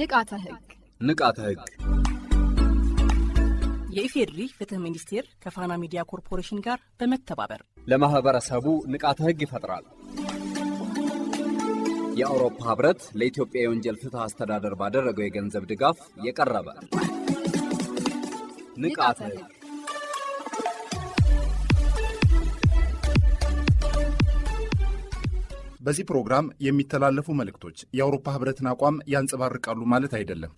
ንቃተ ህግ የኢፌድሪ ፍትህ ሚኒስቴር ከፋና ሚዲያ ኮርፖሬሽን ጋር በመተባበር ለማህበረሰቡ ንቃተ ህግ ይፈጥራል። የአውሮፓ ህብረት ለኢትዮጵያ የወንጀል ፍትህ አስተዳደር ባደረገው የገንዘብ ድጋፍ የቀረበ ንቃተ ህግ። በዚህ ፕሮግራም የሚተላለፉ መልእክቶች የአውሮፓ ህብረትን አቋም ያንጸባርቃሉ ማለት አይደለም።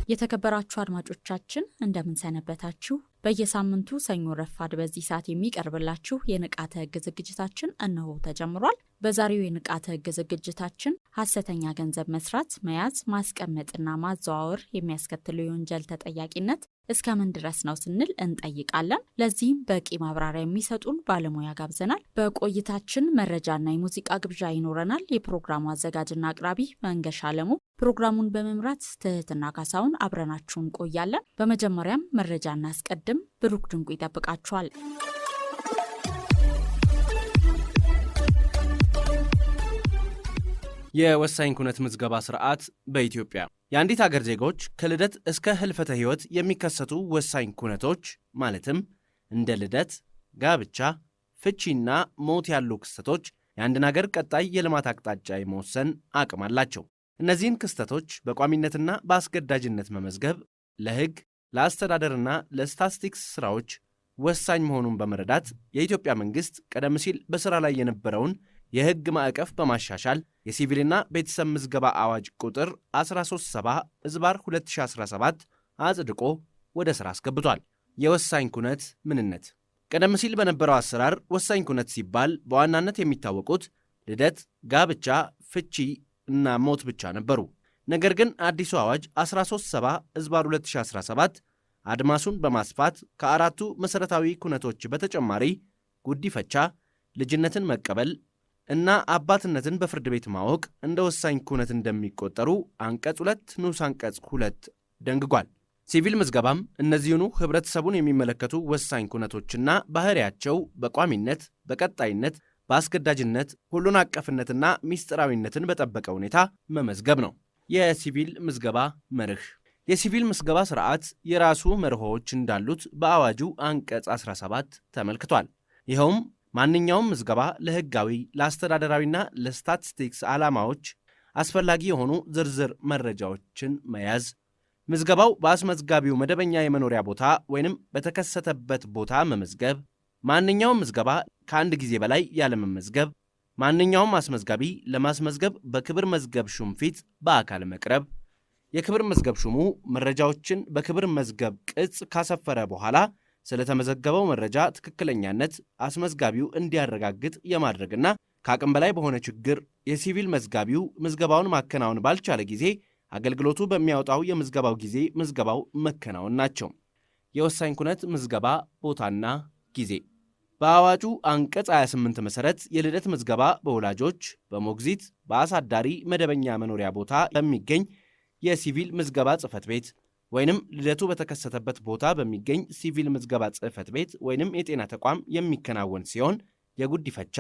የተከበራችሁ አድማጮቻችን እንደምን ሰነበታችሁ? በየሳምንቱ ሰኞ ረፋድ በዚህ ሰዓት የሚቀርብላችሁ የንቃተ ህግ ዝግጅታችን እነሆ ተጀምሯል። በዛሬው የንቃተ ህግ ዝግጅታችን ሐሰተኛ ገንዘብ መስራት፣ መያዝ፣ ማስቀመጥና ማዘዋወር የሚያስከትለው የወንጀል ተጠያቂነት እስከምን ድረስ ነው ስንል እንጠይቃለን። ለዚህም በቂ ማብራሪያ የሚሰጡን ባለሙያ ጋብዘናል። በቆይታችን መረጃና የሙዚቃ ግብዣ ይኖረናል። የፕሮግራሙ አዘጋጅና አቅራቢ መንገሻ አለሙ፣ ፕሮግራሙን በመምራት ትህትና ካሳውን አብረናችሁ እንቆያለን። በመጀመሪያም መረጃ እናስቀድም። ብሩክ ድንቁ ይጠብቃችኋል። የወሳኝ ኩነት ምዝገባ ስርዓት በኢትዮጵያ የአንዲት አገር ዜጎች ከልደት እስከ ህልፈተ ህይወት የሚከሰቱ ወሳኝ ኩነቶች ማለትም እንደ ልደት፣ ጋብቻ፣ ፍቺና ሞት ያሉ ክስተቶች የአንድን አገር ቀጣይ የልማት አቅጣጫ የመወሰን አቅም አላቸው። እነዚህን ክስተቶች በቋሚነትና በአስገዳጅነት መመዝገብ ለህግ፣ ለአስተዳደርና ለስታቲስቲክስ ስራዎች ወሳኝ መሆኑን በመረዳት የኢትዮጵያ መንግስት ቀደም ሲል በሥራ ላይ የነበረውን የህግ ማዕቀፍ በማሻሻል የሲቪልና ቤተሰብ ምዝገባ አዋጅ ቁጥር 137/2017 አጽድቆ ወደ ሥራ አስገብቷል። የወሳኝ ኩነት ምንነት። ቀደም ሲል በነበረው አሰራር ወሳኝ ኩነት ሲባል በዋናነት የሚታወቁት ልደት፣ ጋብቻ፣ ፍቺ እና ሞት ብቻ ነበሩ። ነገር ግን አዲሱ አዋጅ 137/2017 አድማሱን በማስፋት ከአራቱ መሠረታዊ ኩነቶች በተጨማሪ ጉዲፈቻ፣ ልጅነትን መቀበል እና አባትነትን በፍርድ ቤት ማወቅ እንደ ወሳኝ ኩነት እንደሚቆጠሩ አንቀጽ 2 ንዑስ አንቀጽ 2 ደንግጓል። ሲቪል ምዝገባም እነዚህኑ ህብረተሰቡን የሚመለከቱ ወሳኝ ኩነቶችና ባህሪያቸው በቋሚነት፣ በቀጣይነት፣ በአስገዳጅነት፣ ሁሉን አቀፍነትና ሚስጥራዊነትን በጠበቀ ሁኔታ መመዝገብ ነው። የሲቪል ምዝገባ መርህ። የሲቪል ምዝገባ ስርዓት የራሱ መርሆዎች እንዳሉት በአዋጁ አንቀጽ 17 ተመልክቷል። ይኸውም ማንኛውም ምዝገባ ለህጋዊ፣ ለአስተዳደራዊና ለስታቲስቲክስ ዓላማዎች አስፈላጊ የሆኑ ዝርዝር መረጃዎችን መያዝ፣ ምዝገባው በአስመዝጋቢው መደበኛ የመኖሪያ ቦታ ወይንም በተከሰተበት ቦታ መመዝገብ፣ ማንኛውም ምዝገባ ከአንድ ጊዜ በላይ ያለመመዝገብ፣ ማንኛውም አስመዝጋቢ ለማስመዝገብ በክብር መዝገብ ሹም ፊት በአካል መቅረብ፣ የክብር መዝገብ ሹሙ መረጃዎችን በክብር መዝገብ ቅጽ ካሰፈረ በኋላ ስለተመዘገበው መረጃ ትክክለኛነት አስመዝጋቢው እንዲያረጋግጥ የማድረግና ከአቅም በላይ በሆነ ችግር የሲቪል መዝጋቢው ምዝገባውን ማከናወን ባልቻለ ጊዜ አገልግሎቱ በሚያወጣው የምዝገባው ጊዜ ምዝገባው መከናወን ናቸው። የወሳኝ ኩነት ምዝገባ ቦታና ጊዜ። በአዋጁ አንቀጽ 28 መሠረት የልደት ምዝገባ በወላጆች፣ በሞግዚት፣ በአሳዳሪ መደበኛ መኖሪያ ቦታ በሚገኝ የሲቪል ምዝገባ ጽሕፈት ቤት ወይንም ልደቱ በተከሰተበት ቦታ በሚገኝ ሲቪል ምዝገባ ጽሕፈት ቤት ወይንም የጤና ተቋም የሚከናወን ሲሆን የጉዲፈቻ፣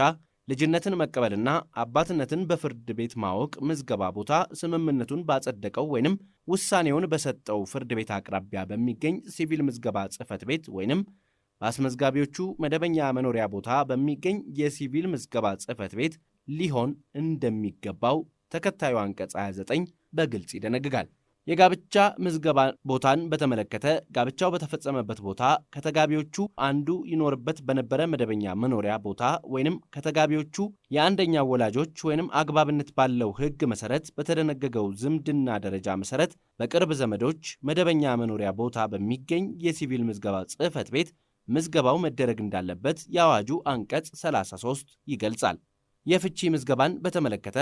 ልጅነትን መቀበልና አባትነትን በፍርድ ቤት ማወቅ ምዝገባ ቦታ ስምምነቱን ባጸደቀው ወይንም ውሳኔውን በሰጠው ፍርድ ቤት አቅራቢያ በሚገኝ ሲቪል ምዝገባ ጽሕፈት ቤት ወይንም በአስመዝጋቢዎቹ መደበኛ መኖሪያ ቦታ በሚገኝ የሲቪል ምዝገባ ጽሕፈት ቤት ሊሆን እንደሚገባው ተከታዩ አንቀጽ 29 በግልጽ ይደነግጋል። የጋብቻ ምዝገባ ቦታን በተመለከተ ጋብቻው በተፈጸመበት ቦታ ከተጋቢዎቹ አንዱ ይኖርበት በነበረ መደበኛ መኖሪያ ቦታ ወይንም ከተጋቢዎቹ የአንደኛው ወላጆች ወይንም አግባብነት ባለው ሕግ መሠረት በተደነገገው ዝምድና ደረጃ መሠረት በቅርብ ዘመዶች መደበኛ መኖሪያ ቦታ በሚገኝ የሲቪል ምዝገባ ጽሕፈት ቤት ምዝገባው መደረግ እንዳለበት የአዋጁ አንቀጽ 33 ይገልጻል። የፍቺ ምዝገባን በተመለከተ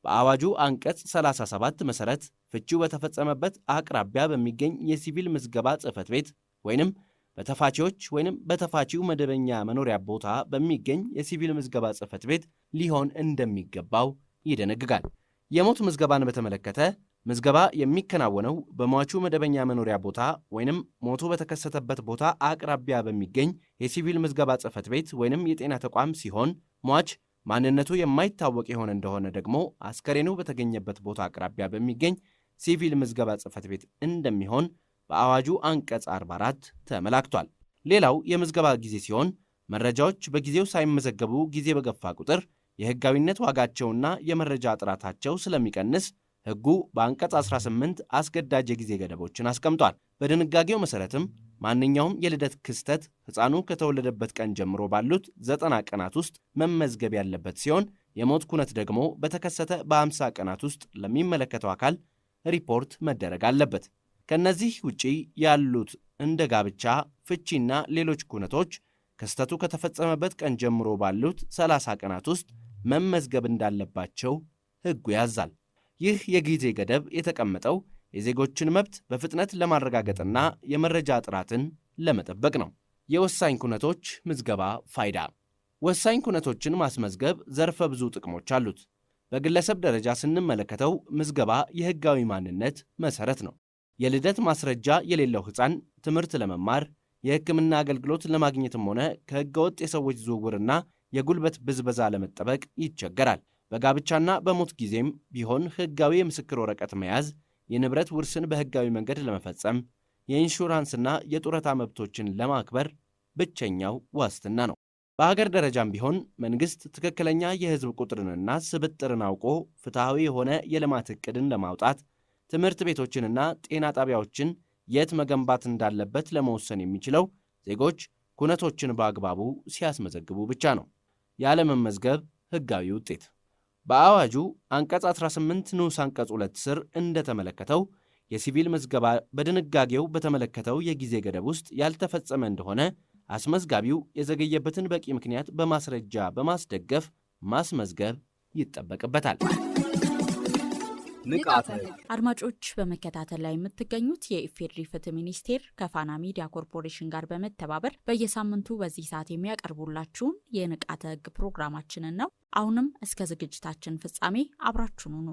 በአዋጁ አንቀጽ 37 መሠረት ፍቺው በተፈጸመበት አቅራቢያ በሚገኝ የሲቪል ምዝገባ ጽሕፈት ቤት ወይንም በተፋቺዎች ወይንም በተፋቺው መደበኛ መኖሪያ ቦታ በሚገኝ የሲቪል ምዝገባ ጽሕፈት ቤት ሊሆን እንደሚገባው ይደነግጋል። የሞት ምዝገባን በተመለከተ ምዝገባ የሚከናወነው በሟቹ መደበኛ መኖሪያ ቦታ ወይንም ሞቱ በተከሰተበት ቦታ አቅራቢያ በሚገኝ የሲቪል ምዝገባ ጽሕፈት ቤት ወይንም የጤና ተቋም ሲሆን ሟች ማንነቱ የማይታወቅ የሆነ እንደሆነ ደግሞ አስከሬኑ በተገኘበት ቦታ አቅራቢያ በሚገኝ ሲቪል ምዝገባ ጽሕፈት ቤት እንደሚሆን በአዋጁ አንቀጽ 44 ተመላክቷል። ሌላው የምዝገባ ጊዜ ሲሆን መረጃዎች በጊዜው ሳይመዘገቡ ጊዜ በገፋ ቁጥር የሕጋዊነት ዋጋቸውና የመረጃ ጥራታቸው ስለሚቀንስ ሕጉ በአንቀጽ 18 አስገዳጅ የጊዜ ገደቦችን አስቀምጧል። በድንጋጌው መሠረትም ማንኛውም የልደት ክስተት ሕፃኑ ከተወለደበት ቀን ጀምሮ ባሉት 90 ቀናት ውስጥ መመዝገብ ያለበት ሲሆን የሞት ኩነት ደግሞ በተከሰተ በ50 ቀናት ውስጥ ለሚመለከተው አካል ሪፖርት መደረግ አለበት። ከነዚህ ውጪ ያሉት እንደ ጋብቻ፣ ፍቺና ሌሎች ኩነቶች ክስተቱ ከተፈጸመበት ቀን ጀምሮ ባሉት 30 ቀናት ውስጥ መመዝገብ እንዳለባቸው ሕጉ ያዛል። ይህ የጊዜ ገደብ የተቀመጠው የዜጎችን መብት በፍጥነት ለማረጋገጥና የመረጃ ጥራትን ለመጠበቅ ነው። የወሳኝ ኩነቶች ምዝገባ ፋይዳ። ወሳኝ ኩነቶችን ማስመዝገብ ዘርፈ ብዙ ጥቅሞች አሉት። በግለሰብ ደረጃ ስንመለከተው ምዝገባ የሕጋዊ ማንነት መሠረት ነው። የልደት ማስረጃ የሌለው ሕፃን ትምህርት ለመማር የሕክምና አገልግሎት ለማግኘትም ሆነ ከሕገወጥ የሰዎች ዝውውርና የጉልበት ብዝበዛ ለመጠበቅ ይቸገራል። በጋብቻና በሞት ጊዜም ቢሆን ሕጋዊ የምስክር ወረቀት መያዝ የንብረት ውርስን በሕጋዊ መንገድ ለመፈጸም የኢንሹራንስና የጡረታ መብቶችን ለማክበር ብቸኛው ዋስትና ነው። በሀገር ደረጃም ቢሆን መንግሥት ትክክለኛ የሕዝብ ቁጥርንና ስብጥርን አውቆ ፍትሐዊ የሆነ የልማት ዕቅድን ለማውጣት ትምህርት ቤቶችንና ጤና ጣቢያዎችን የት መገንባት እንዳለበት ለመወሰን የሚችለው ዜጎች ኩነቶችን በአግባቡ ሲያስመዘግቡ ብቻ ነው። ያለመመዝገብ ሕጋዊ ውጤት በአዋጁ አንቀጽ 18 ንዑስ አንቀጽ 2 ስር እንደተመለከተው የሲቪል ምዝገባ በድንጋጌው በተመለከተው የጊዜ ገደብ ውስጥ ያልተፈጸመ እንደሆነ አስመዝጋቢው የዘገየበትን በቂ ምክንያት በማስረጃ በማስደገፍ ማስመዝገብ ይጠበቅበታል። ንቃተ ሕግ። አድማጮች በመከታተል ላይ የምትገኙት የኢፌዴሪ ፍትህ ሚኒስቴር ከፋና ሚዲያ ኮርፖሬሽን ጋር በመተባበር በየሳምንቱ በዚህ ሰዓት የሚያቀርቡላችሁን የንቃተ ሕግ ፕሮግራማችንን ነው። አሁንም እስከ ዝግጅታችን ፍጻሜ አብራችሁን ሁኑ።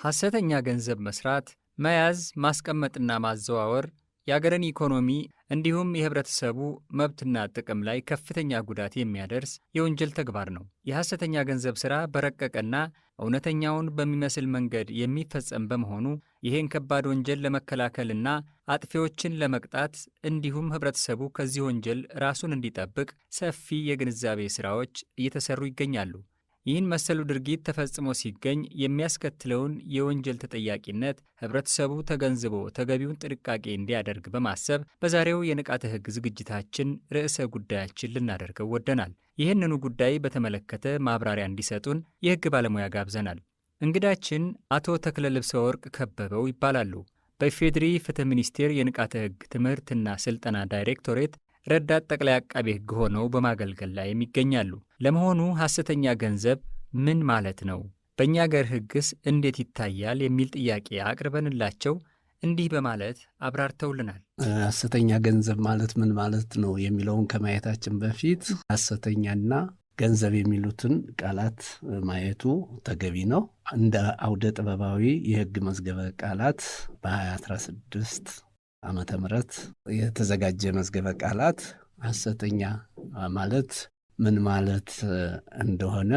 ሐሰተኛ ገንዘብ መስራት፣ መያዝ፣ ማስቀመጥና ማዘዋወር የአገርን ኢኮኖሚ እንዲሁም የህብረተሰቡ መብትና ጥቅም ላይ ከፍተኛ ጉዳት የሚያደርስ የወንጀል ተግባር ነው። የሐሰተኛ ገንዘብ ሥራ በረቀቀና እውነተኛውን በሚመስል መንገድ የሚፈጸም በመሆኑ ይህን ከባድ ወንጀል ለመከላከልና አጥፊዎችን ለመቅጣት እንዲሁም ህብረተሰቡ ከዚህ ወንጀል ራሱን እንዲጠብቅ ሰፊ የግንዛቤ ሥራዎች እየተሰሩ ይገኛሉ። ይህን መሰሉ ድርጊት ተፈጽሞ ሲገኝ የሚያስከትለውን የወንጀል ተጠያቂነት ህብረተሰቡ ተገንዝቦ ተገቢውን ጥንቃቄ እንዲያደርግ በማሰብ በዛሬው የንቃተ ሕግ ዝግጅታችን ርዕሰ ጉዳያችን ልናደርገው ወደናል። ይህንኑ ጉዳይ በተመለከተ ማብራሪያ እንዲሰጡን የሕግ ባለሙያ ጋብዘናል። እንግዳችን አቶ ተክለ ልብሰ ወርቅ ከበበው ይባላሉ። በኢፌዴሪ ፍትህ ሚኒስቴር የንቃተ ሕግ ትምህርትና ስልጠና ዳይሬክቶሬት ረዳት ጠቅላይ አቃቤ ሕግ ሆነው በማገልገል ላይ የሚገኛሉ። ለመሆኑ ሐሰተኛ ገንዘብ ምን ማለት ነው? በእኛ አገር ሕግስ እንዴት ይታያል? የሚል ጥያቄ አቅርበንላቸው እንዲህ በማለት አብራርተውልናል። ሐሰተኛ ገንዘብ ማለት ምን ማለት ነው የሚለውን ከማየታችን በፊት ሐሰተኛና ገንዘብ የሚሉትን ቃላት ማየቱ ተገቢ ነው። እንደ አውደ ጥበባዊ የሕግ መዝገበ ቃላት በ2016 ዓመተ ምህረት የተዘጋጀ መዝገበ ቃላት ሐሰተኛ ማለት ምን ማለት እንደሆነ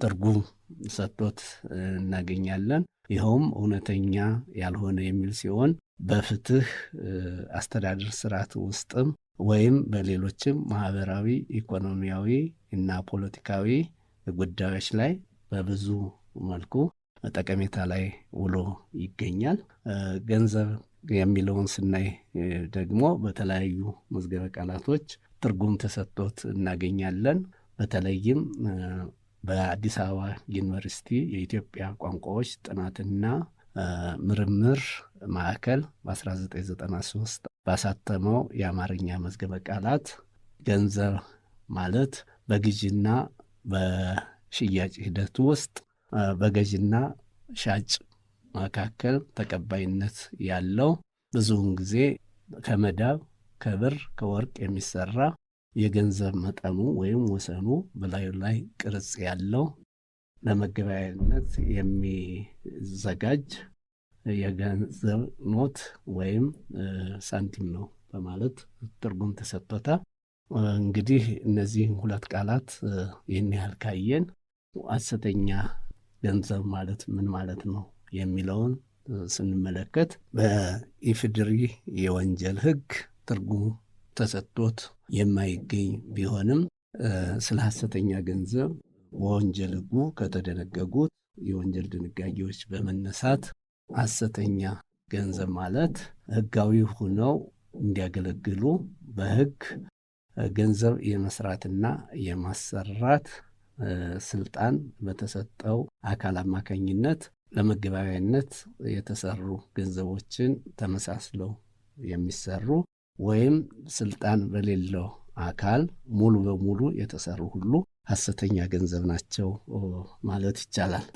ትርጉም ሰጥቶት እናገኛለን። ይኸውም እውነተኛ ያልሆነ የሚል ሲሆን በፍትህ አስተዳደር ስርዓት ውስጥም ወይም በሌሎችም ማህበራዊ፣ ኢኮኖሚያዊ እና ፖለቲካዊ ጉዳዮች ላይ በብዙ መልኩ ጠቀሜታ ላይ ውሎ ይገኛል። ገንዘብ የሚለውን ስናይ ደግሞ በተለያዩ መዝገበ ቃላቶች ትርጉም ተሰጥቶት እናገኛለን። በተለይም በአዲስ አበባ ዩኒቨርሲቲ የኢትዮጵያ ቋንቋዎች ጥናትና ምርምር ማዕከል በ1993 ባሳተመው የአማርኛ መዝገበ ቃላት ገንዘብ ማለት በግዥና በሽያጭ ሂደት ውስጥ በገዥና ሻጭ መካከል ተቀባይነት ያለው ብዙውን ጊዜ ከመዳብ፣ ከብር፣ ከወርቅ የሚሰራ የገንዘብ መጠኑ ወይም ወሰኑ በላዩ ላይ ቅርጽ ያለው ለመገበያያነት የሚዘጋጅ የገንዘብ ኖት ወይም ሳንቲም ነው በማለት ትርጉም ተሰጥቶታል። እንግዲህ እነዚህን ሁለት ቃላት ይህን ያህል ካየን ሐሰተኛ ገንዘብ ማለት ምን ማለት ነው የሚለውን ስንመለከት በኢፌዴሪ የወንጀል ሕግ ትርጉም ተሰጥቶት የማይገኝ ቢሆንም ስለ ሐሰተኛ ገንዘብ በወንጀል ሕጉ ከተደነገጉት የወንጀል ድንጋጌዎች በመነሳት ሐሰተኛ ገንዘብ ማለት ሕጋዊ ሆነው እንዲያገለግሉ በሕግ ገንዘብ የመስራትና የማሰራት ስልጣን በተሰጠው አካል አማካኝነት ለመገበያያነት የተሰሩ ገንዘቦችን ተመሳስለው የሚሰሩ ወይም ስልጣን በሌለው አካል ሙሉ በሙሉ የተሰሩ ሁሉ ሐሰተኛ ገንዘብ ናቸው ማለት ይቻላል።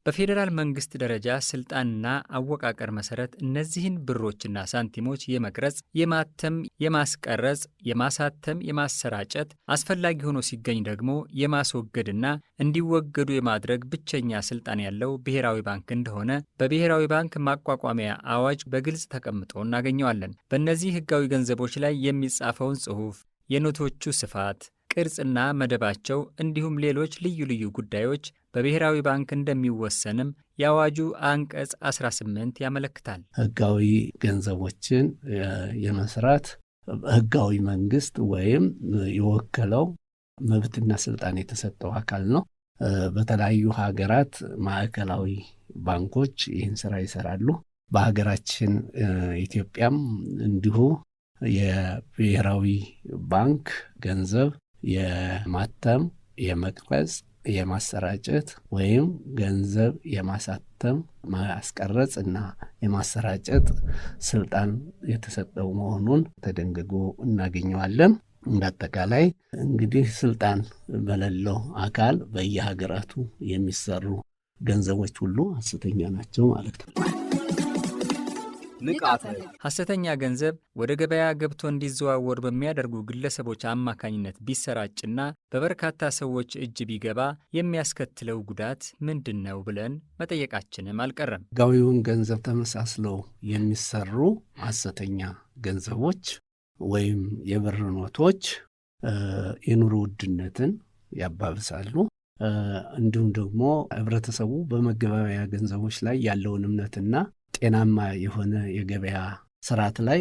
በፌዴራል መንግስት ደረጃ ስልጣንና አወቃቀር መሰረት እነዚህን ብሮችና ሳንቲሞች የመቅረጽ፣ የማተም፣ የማስቀረጽ፣ የማሳተም፣ የማሰራጨት አስፈላጊ ሆኖ ሲገኝ ደግሞ የማስወገድና እንዲወገዱ የማድረግ ብቸኛ ስልጣን ያለው ብሔራዊ ባንክ እንደሆነ በብሔራዊ ባንክ ማቋቋሚያ አዋጅ በግልጽ ተቀምጦ እናገኘዋለን። በእነዚህ ህጋዊ ገንዘቦች ላይ የሚጻፈውን ጽሑፍ፣ የኖቶቹ ስፋት፣ ቅርጽና መደባቸው እንዲሁም ሌሎች ልዩ ልዩ ጉዳዮች በብሔራዊ ባንክ እንደሚወሰንም የአዋጁ አንቀጽ 18 ያመለክታል። ህጋዊ ገንዘቦችን የመስራት ህጋዊ መንግስት ወይም የወከለው መብትና ስልጣን የተሰጠው አካል ነው። በተለያዩ ሀገራት ማዕከላዊ ባንኮች ይህን ስራ ይሰራሉ። በሀገራችን ኢትዮጵያም እንዲሁ የብሔራዊ ባንክ ገንዘብ የማተም፣ የመቅረጽ፣ የማሰራጨት ወይም ገንዘብ የማሳተም፣ ማስቀረጽ እና የማሰራጨት ስልጣን የተሰጠው መሆኑን ተደንግጎ እናገኘዋለን። እንዳጠቃላይ እንግዲህ ስልጣን በሌለው አካል በየሀገራቱ የሚሰሩ ገንዘቦች ሁሉ ሐሰተኛ ናቸው ማለት ነው። ንቃተ ሐሰተኛ ገንዘብ ወደ ገበያ ገብቶ እንዲዘዋወር በሚያደርጉ ግለሰቦች አማካኝነት ቢሰራጭና በበርካታ ሰዎች እጅ ቢገባ የሚያስከትለው ጉዳት ምንድን ነው ብለን መጠየቃችንም አልቀረም። ሕጋዊውን ገንዘብ ተመሳስለው የሚሰሩ ሐሰተኛ ገንዘቦች ወይም የብር ኖቶች የኑሮ ውድነትን ያባብሳሉ። እንዲሁም ደግሞ ህብረተሰቡ በመገበያያ ገንዘቦች ላይ ያለውን እምነትና ጤናማ የሆነ የገበያ ስርዓት ላይ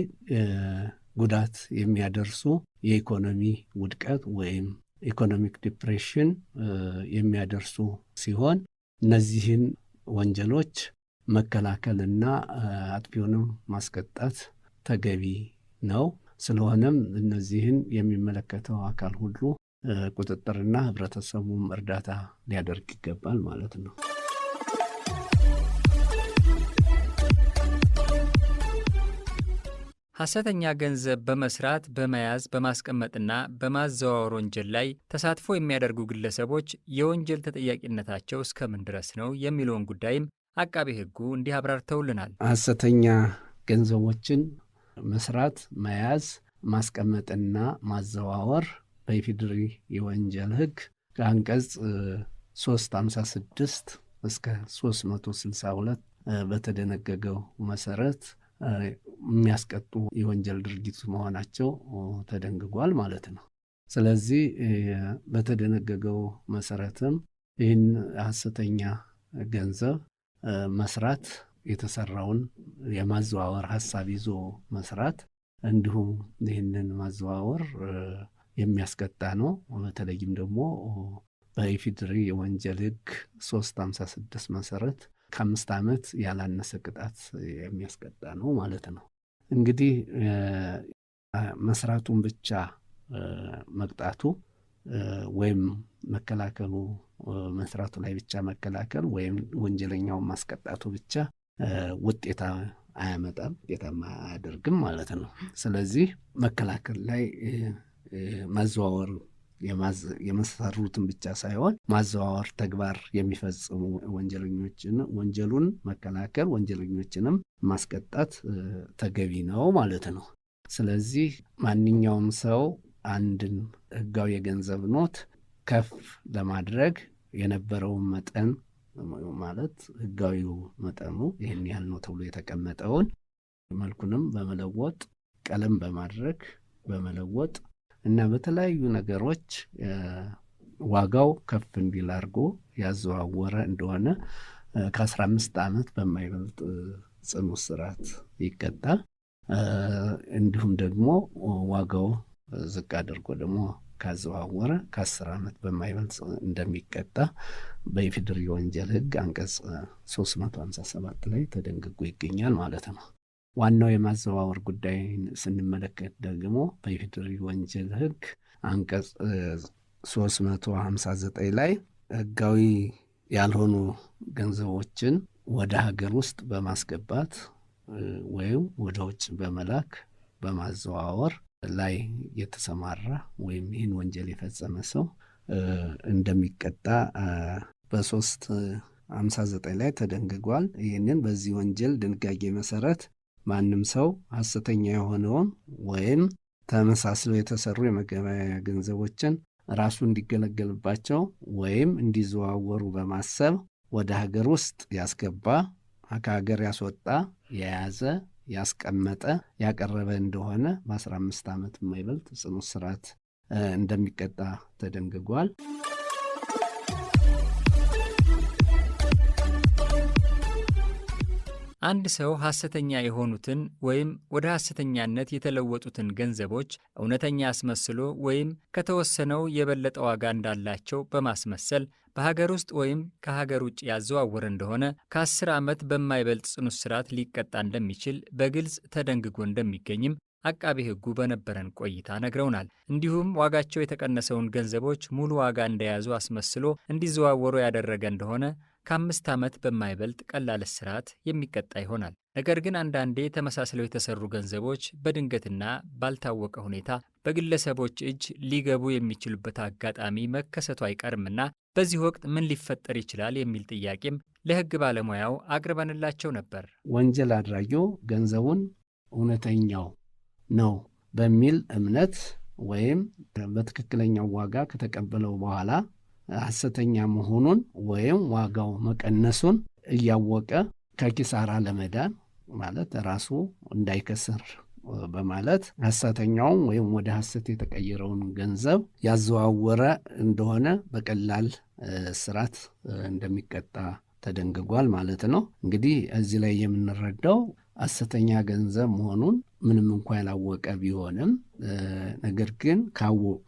ጉዳት የሚያደርሱ የኢኮኖሚ ውድቀት ወይም ኢኮኖሚክ ዲፕሬሽን የሚያደርሱ ሲሆን እነዚህን ወንጀሎች መከላከልና አጥፊውንም ማስቀጣት ተገቢ ነው። ስለሆነም እነዚህን የሚመለከተው አካል ሁሉ ቁጥጥርና ህብረተሰቡም እርዳታ ሊያደርግ ይገባል ማለት ነው። ሐሰተኛ ገንዘብ በመስራት በመያዝ በማስቀመጥና በማዘዋወር ወንጀል ላይ ተሳትፎ የሚያደርጉ ግለሰቦች የወንጀል ተጠያቂነታቸው እስከምን ድረስ ነው የሚለውን ጉዳይም አቃቤ ሕጉ እንዲህ አብራርተውልናል። ሐሰተኛ ገንዘቦችን መስራት፣ መያዝ፣ ማስቀመጥና ማዘዋወር በኢፌዴሪ የወንጀል ሕግ ከአንቀጽ 356 እስከ 362 በተደነገገው መሰረት የሚያስቀጡ የወንጀል ድርጊት መሆናቸው ተደንግጓል ማለት ነው። ስለዚህ በተደነገገው መሰረትም ይህን ሐሰተኛ ገንዘብ መስራት፣ የተሰራውን የማዘዋወር ሀሳብ ይዞ መስራት እንዲሁም ይህንን ማዘዋወር የሚያስቀጣ ነው። በተለይም ደግሞ በኢፌዴሪ የወንጀል ሕግ 356 መሰረት ከ5 ዓመት ያላነሰ ቅጣት የሚያስቀጣ ነው ማለት ነው። እንግዲህ መስራቱን ብቻ መቅጣቱ ወይም መከላከሉ መስራቱ ላይ ብቻ መከላከል ወይም ወንጀለኛውን ማስቀጣቱ ብቻ ውጤታ አያመጣም፣ ውጤታማ አያደርግም ማለት ነው። ስለዚህ መከላከል ላይ ማዘዋወር የመሰሩትን ብቻ ሳይሆን ማዘዋወር ተግባር የሚፈጽሙ ወንጀለኞችን ወንጀሉን መከላከል፣ ወንጀለኞችንም ማስቀጣት ተገቢ ነው ማለት ነው። ስለዚህ ማንኛውም ሰው አንድን ህጋዊ የገንዘብ ኖት ከፍ ለማድረግ የነበረውን መጠን ማለት ህጋዊው መጠኑ ይህን ያህል ነው ተብሎ የተቀመጠውን መልኩንም በመለወጥ ቀለም በማድረግ በመለወጥ እና በተለያዩ ነገሮች ዋጋው ከፍ እንዲል አድርጎ ያዘዋወረ እንደሆነ ከ15 ዓመት በማይበልጥ ጽኑ እስራት ይቀጣል። እንዲሁም ደግሞ ዋጋው ዝቅ አድርጎ ደግሞ ካዘዋወረ ከ10 ዓመት በማይበልጥ እንደሚቀጣ በኢፌዴሪ ወንጀል ህግ አንቀጽ 357 ላይ ተደንግጎ ይገኛል ማለት ነው። ዋናው የማዘዋወር ጉዳይ ስንመለከት ደግሞ በኢፌዴሪ ወንጀል ህግ አንቀጽ 359 ላይ ህጋዊ ያልሆኑ ገንዘቦችን ወደ ሀገር ውስጥ በማስገባት ወይም ወደ ውጭ በመላክ በማዘዋወር ላይ የተሰማራ ወይም ይህን ወንጀል የፈጸመ ሰው እንደሚቀጣ በ359 ላይ ተደንግጓል። ይህንን በዚህ ወንጀል ድንጋጌ መሰረት ማንም ሰው ሐሰተኛ የሆነውን ወይም ተመሳስለው የተሰሩ የመገበያያ ገንዘቦችን ራሱ እንዲገለገልባቸው ወይም እንዲዘዋወሩ በማሰብ ወደ ሀገር ውስጥ ያስገባ፣ ከሀገር ያስወጣ፣ የያዘ፣ ያስቀመጠ፣ ያቀረበ እንደሆነ በ15 ዓመት የማይበልጥ ጽኑ እስራት እንደሚቀጣ ተደንግጓል። አንድ ሰው ሐሰተኛ የሆኑትን ወይም ወደ ሐሰተኛነት የተለወጡትን ገንዘቦች እውነተኛ አስመስሎ ወይም ከተወሰነው የበለጠ ዋጋ እንዳላቸው በማስመሰል በሀገር ውስጥ ወይም ከሀገር ውጭ ያዘዋወረ እንደሆነ ከ10 ዓመት በማይበልጥ ጽኑ እስራት ሊቀጣ እንደሚችል በግልጽ ተደንግጎ እንደሚገኝም አቃቤ ሕጉ በነበረን ቆይታ ነግረውናል። እንዲሁም ዋጋቸው የተቀነሰውን ገንዘቦች ሙሉ ዋጋ እንደያዙ አስመስሎ እንዲዘዋወሩ ያደረገ እንደሆነ ከ5 ዓመት በማይበልጥ ቀላል እስራት የሚቀጣ ይሆናል። ነገር ግን አንዳንዴ ተመሳስለው የተሰሩ ገንዘቦች በድንገትና ባልታወቀ ሁኔታ በግለሰቦች እጅ ሊገቡ የሚችሉበት አጋጣሚ መከሰቱ አይቀርምና በዚህ ወቅት ምን ሊፈጠር ይችላል የሚል ጥያቄም ለሕግ ባለሙያው አቅርበንላቸው ነበር። ወንጀል አድራጊው ገንዘቡን እውነተኛው ነው በሚል እምነት ወይም በትክክለኛው ዋጋ ከተቀበለው በኋላ ሐሰተኛ መሆኑን ወይም ዋጋው መቀነሱን እያወቀ ከኪሳራ ለመዳን ማለት ራሱ እንዳይከስር በማለት ሐሰተኛውን ወይም ወደ ሐሰት የተቀየረውን ገንዘብ ያዘዋወረ እንደሆነ በቀላል እስራት እንደሚቀጣ ተደንግጓል ማለት ነው። እንግዲህ እዚህ ላይ የምንረዳው ሐሰተኛ ገንዘብ መሆኑን ምንም እንኳ ያላወቀ ቢሆንም ነገር ግን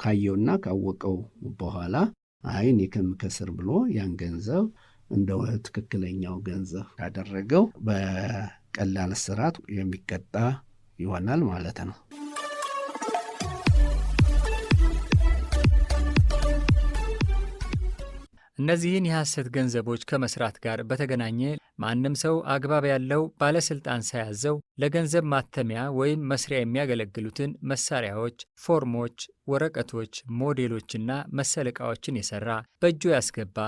ካየውና ካወቀው በኋላ እኔ ከምከስር ብሎ ያን ገንዘብ እንደ ትክክለኛው ገንዘብ ካደረገው በቀላል እስራት የሚቀጣ ይሆናል ማለት ነው። እነዚህን የሐሰት ገንዘቦች ከመስራት ጋር በተገናኘ ማንም ሰው አግባብ ያለው ባለስልጣን ሳያዘው ለገንዘብ ማተሚያ ወይም መስሪያ የሚያገለግሉትን መሳሪያዎች፣ ፎርሞች፣ ወረቀቶች፣ ሞዴሎችና መሰል ዕቃዎችን የሰራ፣ በእጁ ያስገባ፣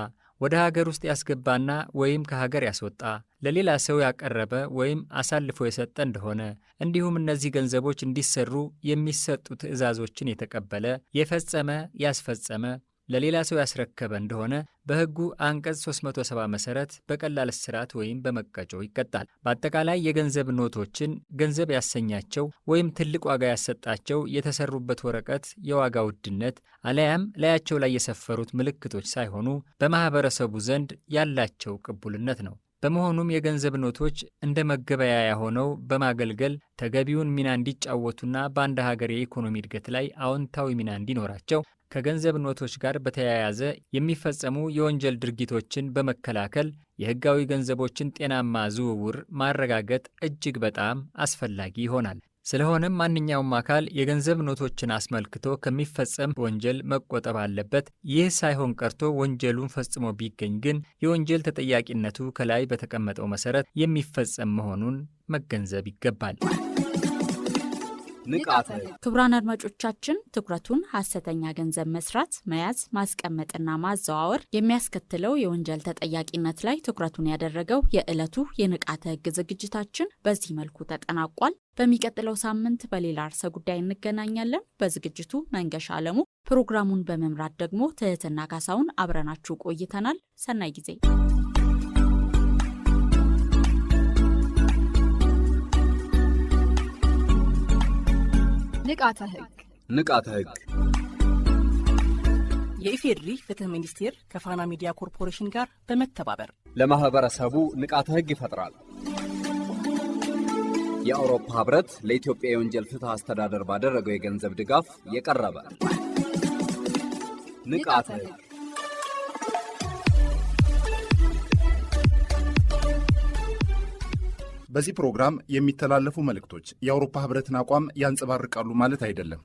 ወደ ሀገር ውስጥ ያስገባና ወይም ከሀገር ያስወጣ፣ ለሌላ ሰው ያቀረበ ወይም አሳልፎ የሰጠ እንደሆነ እንዲሁም እነዚህ ገንዘቦች እንዲሰሩ የሚሰጡ ትዕዛዞችን የተቀበለ፣ የፈጸመ፣ ያስፈጸመ፣ ለሌላ ሰው ያስረከበ እንደሆነ በሕጉ አንቀጽ 370 መሰረት በቀላል እስራት ወይም በመቀጮ ይቀጣል። በአጠቃላይ የገንዘብ ኖቶችን ገንዘብ ያሰኛቸው ወይም ትልቅ ዋጋ ያሰጣቸው የተሰሩበት ወረቀት የዋጋ ውድነት አለያም ላያቸው ላይ የሰፈሩት ምልክቶች ሳይሆኑ በማህበረሰቡ ዘንድ ያላቸው ቅቡልነት ነው። በመሆኑም የገንዘብ ኖቶች እንደ መገበያያ ሆነው በማገልገል ተገቢውን ሚና እንዲጫወቱና በአንድ ሀገር የኢኮኖሚ እድገት ላይ አዎንታዊ ሚና እንዲኖራቸው ከገንዘብ ኖቶች ጋር በተያያዘ የሚፈጸሙ የወንጀል ድርጊቶችን በመከላከል የሕጋዊ ገንዘቦችን ጤናማ ዝውውር ማረጋገጥ እጅግ በጣም አስፈላጊ ይሆናል። ስለሆነም ማንኛውም አካል የገንዘብ ኖቶችን አስመልክቶ ከሚፈጸም ወንጀል መቆጠብ አለበት። ይህ ሳይሆን ቀርቶ ወንጀሉን ፈጽሞ ቢገኝ ግን የወንጀል ተጠያቂነቱ ከላይ በተቀመጠው መሰረት የሚፈጸም መሆኑን መገንዘብ ይገባል። ክቡራን አድማጮቻችን ትኩረቱን ሐሰተኛ ገንዘብ መስራት፣ መያዝ፣ ማስቀመጥና ማዘዋወር የሚያስከትለው የወንጀል ተጠያቂነት ላይ ትኩረቱን ያደረገው የዕለቱ የንቃተ ሕግ ዝግጅታችን በዚህ መልኩ ተጠናቋል። በሚቀጥለው ሳምንት በሌላ ርዕሰ ጉዳይ እንገናኛለን። በዝግጅቱ መንገሻ አለሙ፣ ፕሮግራሙን በመምራት ደግሞ ትህትና ካሳውን አብረናችሁ ቆይተናል። ሰናይ ጊዜ ንቃተ ህግ ንቃተ ህግ የኢፌዴሪ ፍትህ ሚኒስቴር ከፋና ሚዲያ ኮርፖሬሽን ጋር በመተባበር ለማህበረሰቡ ንቃተ ህግ ይፈጥራል። የአውሮፓ ህብረት ለኢትዮጵያ የወንጀል ፍትህ አስተዳደር ባደረገው የገንዘብ ድጋፍ የቀረበ ንቃተ ህግ። በዚህ ፕሮግራም የሚተላለፉ መልእክቶች የአውሮፓ ህብረትን አቋም ያንጸባርቃሉ ማለት አይደለም።